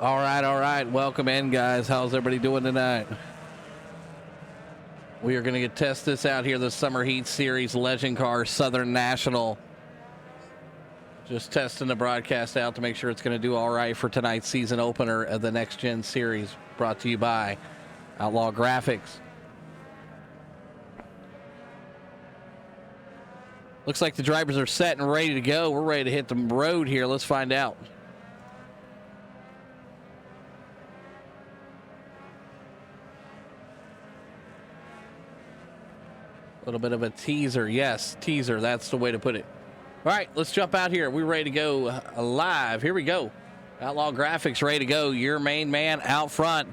All right. Welcome in, guys. How's everybody doing tonight? We are going to test this out here, the Summer Heat Series Legend Car Southern National. Just testing the broadcast out to make sure it's going to do all right for tonight's season opener of the Next Gen Series, brought to you by Outlaw Graphics. Looks like the drivers are set and ready to go. We're ready to hit the road here. Let's find out. A little bit of a teaser. Yes, teaser. That's the way to put it. All right, let's jump out here. We're ready to go live. Here we go. Outlaw Graphics ready to go. Your main man out front.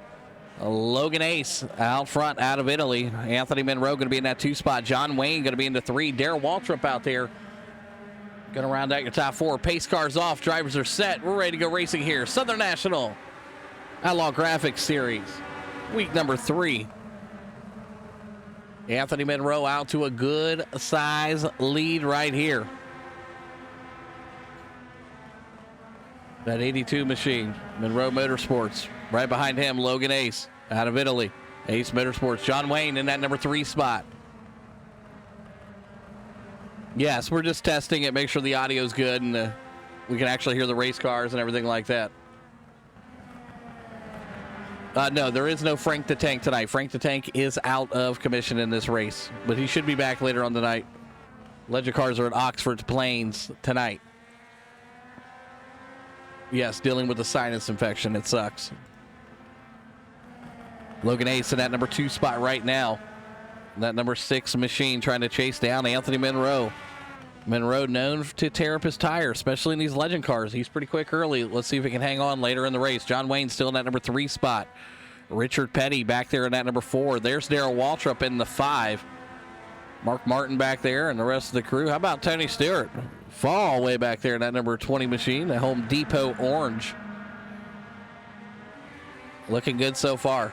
Logan Ace out front out of Italy. Anthony Monroe going to be in that 2 spot. John Wayne going to be in the 3. Darrell Waltrip out there. Going to round out your top 4. Pace cars off. Drivers are set. We're ready to go racing here. Southern National Outlaw Graphics Series. Week number 3. Anthony Monroe out to a good size lead right here. That 82 machine, Monroe Motorsports. Right behind him, Logan Ace out of Italy. Ace Motorsports. John Wayne in that number 3 spot. Yes, we're just testing it, make sure the audio's good and we can actually hear the race cars and everything like that. No, there is no Frank the Tank tonight. Frank the Tank is out of commission in this race, but he should be back later on tonight. Legend cars are at Oxford Plains tonight. Yes, dealing with a sinus infection. It sucks. Logan Ace in that number 2 spot right now. That number 6 machine trying to chase down Anthony Monroe. Monroe known to tear up his tire, especially in these Legend cars. He's pretty quick early. Let's see if he can hang on later in the race. John Wayne still in that number 3 spot. Richard Petty back there in that number 4. There's Darrell Waltrip in the 5. Mark Martin back there and the rest of the crew. How about Tony Stewart? Fall way back there in that number 20 machine, the Home Depot orange. Looking good so far.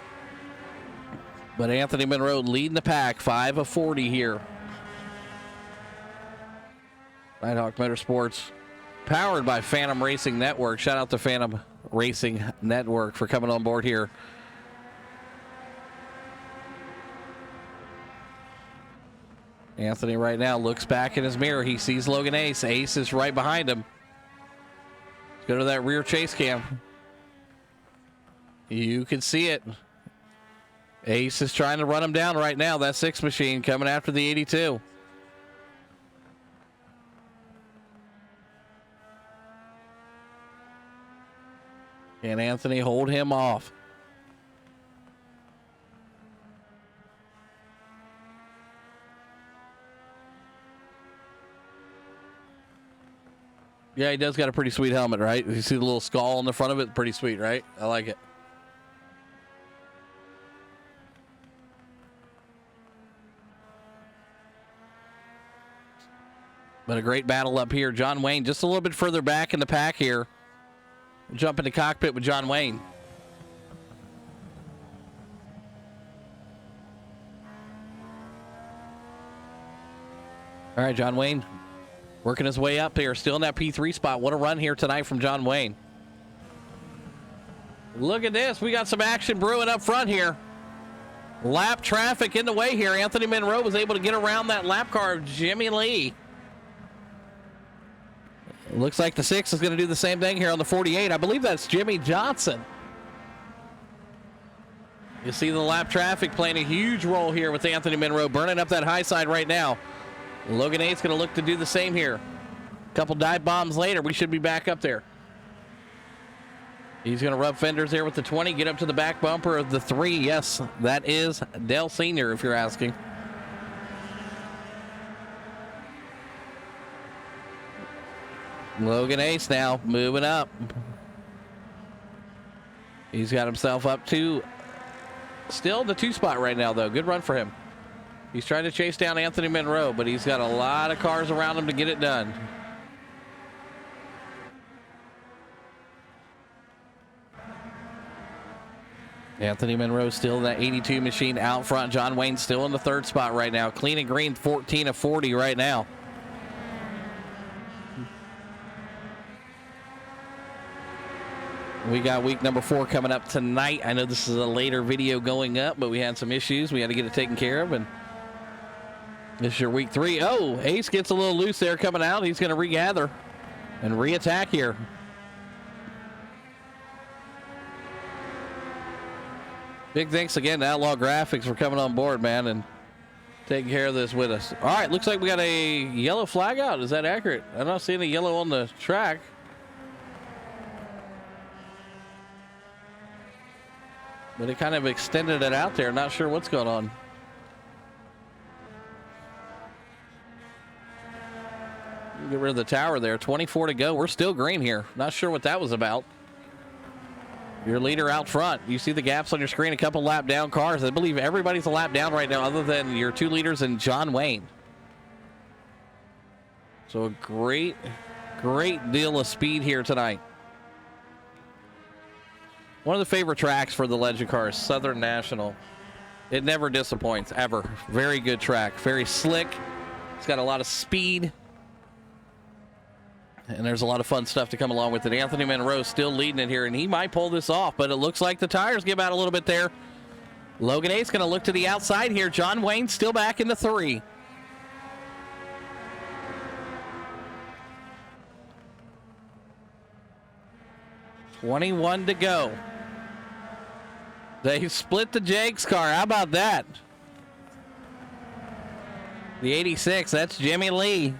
But Anthony Monroe leading the pack, 5 of 40 here. Nighthawk Motorsports, powered by Phantom Racing Network. Shout out to Phantom Racing Network for coming on board here. Anthony right now looks back in his mirror. He sees Logan Ace. Ace is right behind him. Let's go to that rear chase cam. You can see it. Ace is trying to run him down right now. That 6 machine coming after the 82. Can Anthony hold him off? Yeah, he does got a pretty sweet helmet, right? You see the little skull on the front of it? Pretty sweet, right? I like it. But a great battle up here. John Wayne just a little bit further back in the pack here. Jump in the cockpit with John Wayne. All right, John Wayne working his way up there. Still in that P3 spot. What a run here tonight from John Wayne. Look at this. We got some action brewing up front here. Lap traffic in the way here. Anthony Monroe was able to get around that lap car of Jimmy Lee. Looks like the 6 is going to do the same thing here on the 48. I believe that's Jimmy Johnson. You see the lap traffic playing a huge role here with Anthony Monroe burning up that high side right now. Logan Ace going to look to do the same here. A couple dive bombs later, we should be back up there. He's going to rub fenders there with the 20, get up to the back bumper of the 3. Yes, that is Dell Sr., if you're asking. Logan Ace now moving up. He's got himself up to still the 2 spot right now, though. Good run for him. He's trying to chase down Anthony Monroe, but he's got a lot of cars around him to get it done. Anthony Monroe still in that 82 machine out front. John Wayne still in the 3rd spot right now. Clean and green, 14 of 40 right now. We got week number 4 coming up tonight. I know this is a later video going up, but we had some issues. We had to get it taken care of, and this is your week 3. Oh, Ace gets a little loose there coming out. He's going to regather and re-attack here. Big thanks again to Outlaw Graphics for coming on board, man, and taking care of this with us. All right, looks like we got a yellow flag out. Is that accurate? I'm not seeing a yellow on the track. But it kind of extended it out there. Not sure what's going on. Get rid of the tower there. 24 to go. We're still green here. Not sure what that was about. Your leader out front. You see the gaps on your screen. A couple lap down cars. I believe everybody's a lap down right now other than your 2 leaders and John Wayne. So a great deal of speed here tonight. One of the favorite tracks for the Legend cars, Southern National. It never disappoints, ever. Very good track. Very slick. It's got a lot of speed. And there's a lot of fun stuff to come along with it. Anthony Monroe still leading it here, and he might pull this off, but it looks like the tires give out a little bit there. Logan Ace going to look to the outside here. John Wayne still back in the 3. $21 to go. They split the Jake's car. How about that? The 86, that's Jimmy Lee.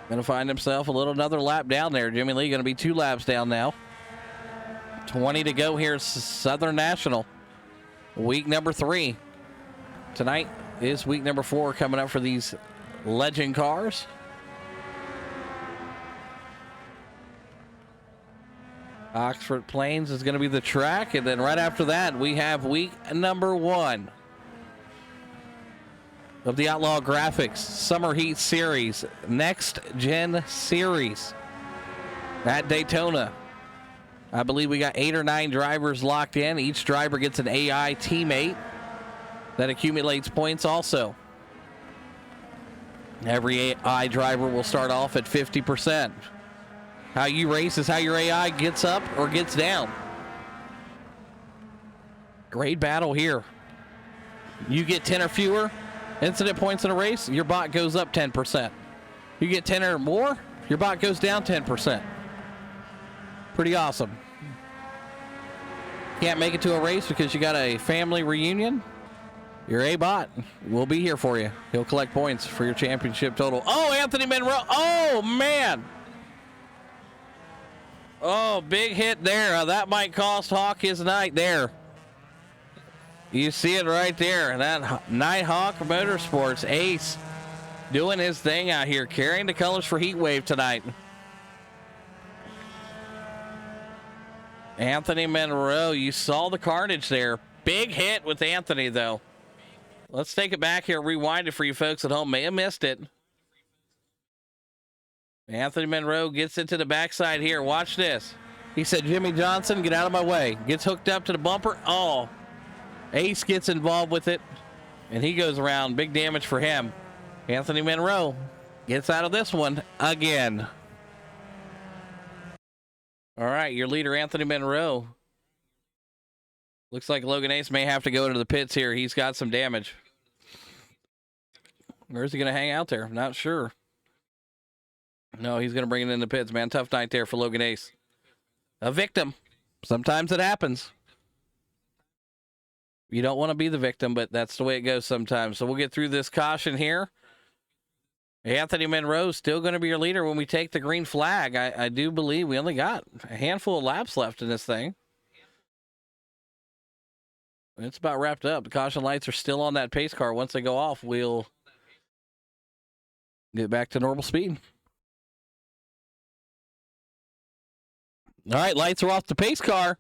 Going to find himself another lap down there. Jimmy Lee going to be 2 laps down now. 20 to go here, Southern National. Week number 3. Tonight is week number 4 coming up for these Legend cars. Oxford Plains is going to be the track, and then right after that, we have week number 1 of the Outlaw Graphics Summer Heat Series, Next Gen Series at Daytona. I believe we got 8 or 9 drivers locked in. Each driver gets an AI teammate that accumulates points also. Every AI driver will start off at 50%. How you race is how your AI gets up or gets down. Great battle here. You get 10 or fewer incident points in a race, your bot goes up 10%. You get 10 or more, your bot goes down 10%. Pretty awesome. Can't make it to a race because you got a family reunion? Your A-bot will be here for you. He'll collect points for your championship total. Oh, Anthony Monroe. Oh, man. Oh, big hit there. That might cost Hawk his night there. You see it right there. That Nighthawk Motorsports Ace doing his thing out here, carrying the colors for Heatwave tonight. Anthony Monroe, you saw the carnage there. Big hit with Anthony, though. Let's take it back here, rewind it for you folks at home. May have missed it. Anthony Monroe gets into the backside here. Watch this. He said, Jimmy Johnson, get out of my way. Gets hooked up to the bumper. Oh, Ace gets involved with it, and he goes around. Big damage for him. Anthony Monroe gets out of this one again. All right, your leader, Anthony Monroe. Looks like Logan Ace may have to go into the pits here. He's got some damage. Where's he going to hang out there? Not sure. No, he's going to bring it in the pits, man. Tough night there for Logan Ace. A victim. Sometimes it happens. You don't want to be the victim, but that's the way it goes sometimes. So we'll get through this caution here. Anthony Monroe still going to be your leader when we take the green flag. I do believe we only got a handful of laps left in this thing. It's about wrapped up. The caution lights are still on that pace car. Once they go off, we'll get back to normal speed. All right, lights are off the pace car.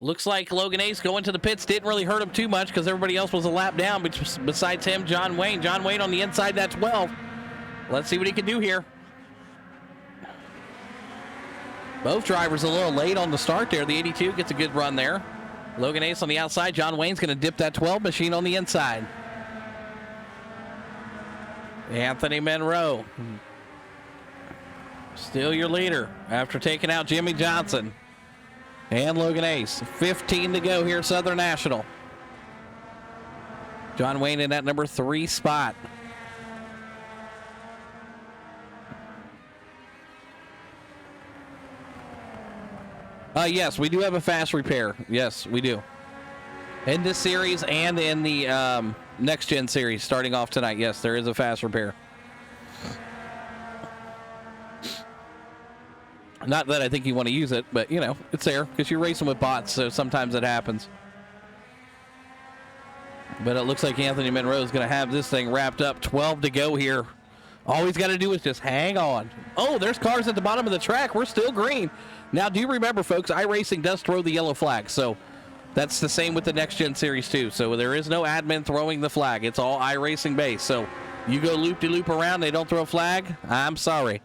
Looks like Logan Ace going to the pits didn't really hurt him too much because everybody else was a lap down. Besides him, John Wayne. John Wayne on the inside, that 12. Let's see what he can do here. Both drivers a little late on the start there. The 82 gets a good run there. Logan Ace on the outside. John Wayne's going to dip that 12 machine on the inside. Anthony Monroe Still your leader after taking out Jimmy Johnson and Logan Ace. 15 to go here, Southern National. John Wayne in that number 3 spot. Yes, we do have a fast repair. Yes, we do. In this series and in the Next Gen series starting off tonight. Yes, there is a fast repair. Not that I think you want to use it, but, you know, it's there because you're racing with bots, so sometimes it happens. But it looks like Anthony Monroe is going to have this thing wrapped up. 12 to go here. All he's got to do is just hang on. Oh, there's cars at the bottom of the track. We're still green. Now, do you remember, folks, iRacing does throw the yellow flag, so that's the same with the Next Gen Series, too. So there is no admin throwing the flag. It's all iRacing based. So you go loop-de-loop around, they don't throw a flag, I'm sorry.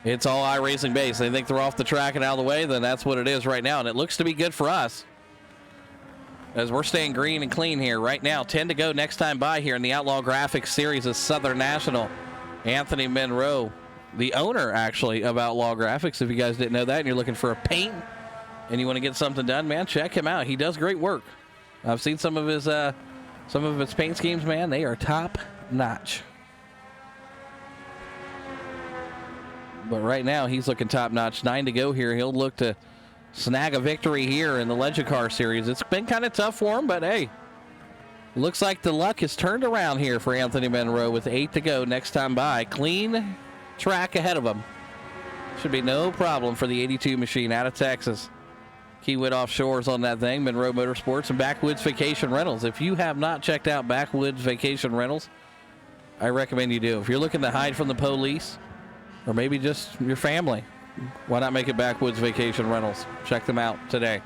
It's all iRacing based. They think they're off the track and out of the way, then that's what it is right now. And it looks to be good for us as we're staying green and clean here right now. 10 to go next time by here in the Outlaw Graphics Series of Southern National. Anthony Monroe, the owner, actually, of Outlaw Graphics. If you guys didn't know that and you're looking for a paint and you want to get something done, man, check him out. He does great work. I've seen some of his paint schemes, man. They are top notch. But right now, he's looking top-notch. 9 to go here. He'll look to snag a victory here in the Legend Car Series. It's been kind of tough for him, but hey, looks like the luck has turned around here for Anthony Monroe with 8 to go next time by. Clean track ahead of him. Should be no problem for the 82 machine out of Texas. Kiewit Offshores on that thing. Monroe Motorsports and Backwoods Vacation Rentals. If you have not checked out Backwoods Vacation Rentals, I recommend you do. If you're looking to hide from the police, or maybe just your family, why not make it Backwoods Vacation Rentals? Check them out today.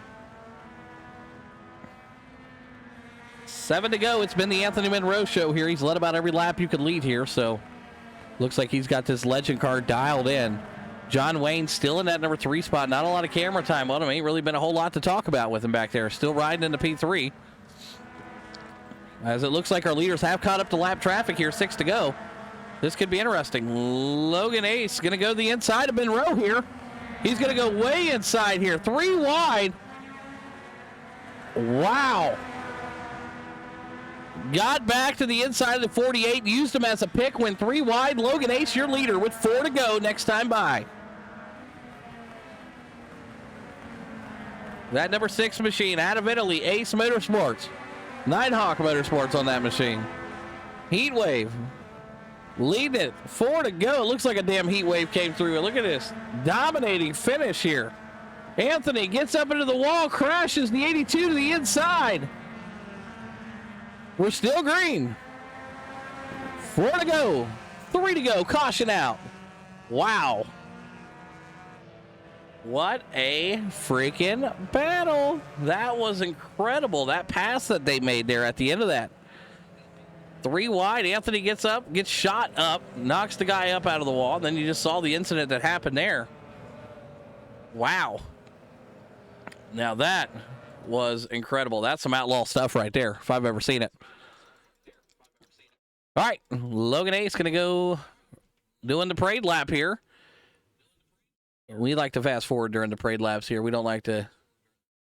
7 to go. It's been the Anthony Monroe show here. He's led about every lap you could lead here, so looks like he's got this legend car dialed in. John Wayne still in that number 3 spot. Not a lot of camera time on him. Ain't really been a whole lot to talk about with him back there. Still riding into P3. As it looks like our leaders have caught up to lap traffic here. 6 to go. This could be interesting. Logan Ace going to go the inside of Monroe here. He's going to go way inside here. 3 wide. Wow. Got back to the inside of the 48. Used him as a pick. Went 3 wide. Logan Ace, your leader, with 4 to go next time by. That number 6 machine out of Italy, Ace Motorsports. Nighthawk Motorsports on that machine. Heatwave. Leading it, 4 to go. It looks like a damn heat wave came through. Look at this dominating finish here. Anthony gets up into the wall, crashes the 82 to the inside. We're still green. 4 to go, 3 to go. Caution out. Wow. What a freaking battle. That was incredible. That pass that they made there at the end of that. 3 wide. Anthony gets up, gets shot up, knocks the guy up out of the wall. And then you just saw the incident that happened there. Wow. Now that was incredible. That's some outlaw stuff right there, if I've ever seen it. All right. Logan Ace going to go doing the parade lap here. We like to fast forward during the parade laps here. We don't like to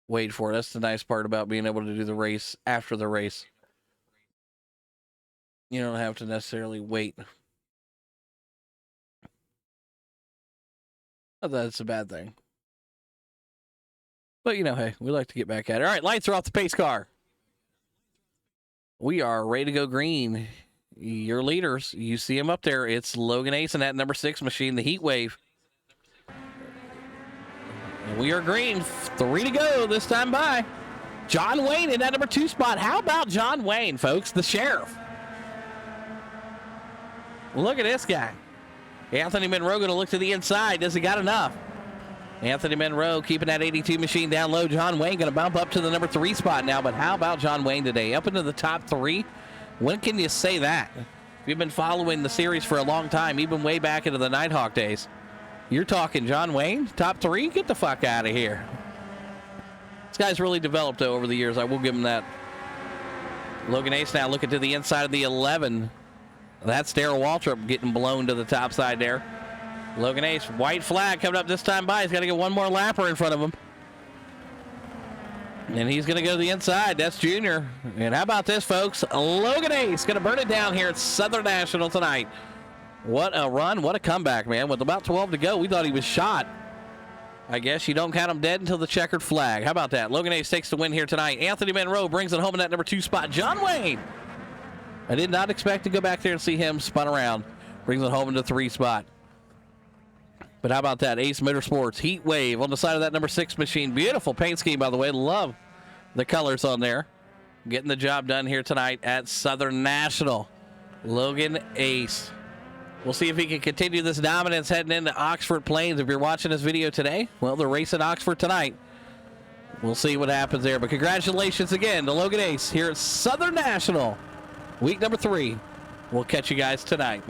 wait for it. That's the nice part about being able to do the race after the race. You don't have to necessarily wait. Not that it's a bad thing. But, you know, hey, we like to get back at it. All right, lights are off the pace car. We are ready to go green. Your leaders, you see him up there. It's Logan Ace and that number 6 machine, the Heat Wave. And we are green. 3 to go this time by. John Wayne in that number 2 spot. How about John Wayne, folks, the sheriff? Look at this guy. Anthony Monroe going to look to the inside. Does he got enough? Anthony Monroe keeping that 82 machine down low. John Wayne going to bump up to the number 3 spot now. But how about John Wayne today? Up into the top 3? When can you say that? If you've been following the series for a long time, even way back into the Nighthawk days, you're talking John Wayne, top 3? Get the fuck out of here. This guy's really developed, though, over the years. I will give him that. Logan Ace now looking to the inside of the 11. That's Darrell Waltrip getting blown to the top side there. Logan Ace, white flag coming up this time by. He's got to get one more lapper in front of him. And he's going to go to the inside. That's Junior. And how about this, folks? Logan Ace going to burn it down here at Southern National tonight. What a run. What a comeback, man. With about 12 to go, we thought he was shot. I guess you don't count him dead until the checkered flag. How about that? Logan Ace takes the win here tonight. Anthony Monroe brings it home in that number 2 spot. John Wayne. I did not expect to go back there and see him spun around. Brings it home into 3 spot. But how about that? Ace Motorsports Heat Wave on the side of that number 6 machine. Beautiful paint scheme, by the way. Love the colors on there. Getting the job done here tonight at Southern National. Logan Ace. We'll see if he can continue this dominance heading into Oxford Plains. If you're watching this video today, well, they're racing Oxford tonight. We'll see what happens there. But congratulations again to Logan Ace here at Southern National. Week number 3. We'll catch you guys tonight.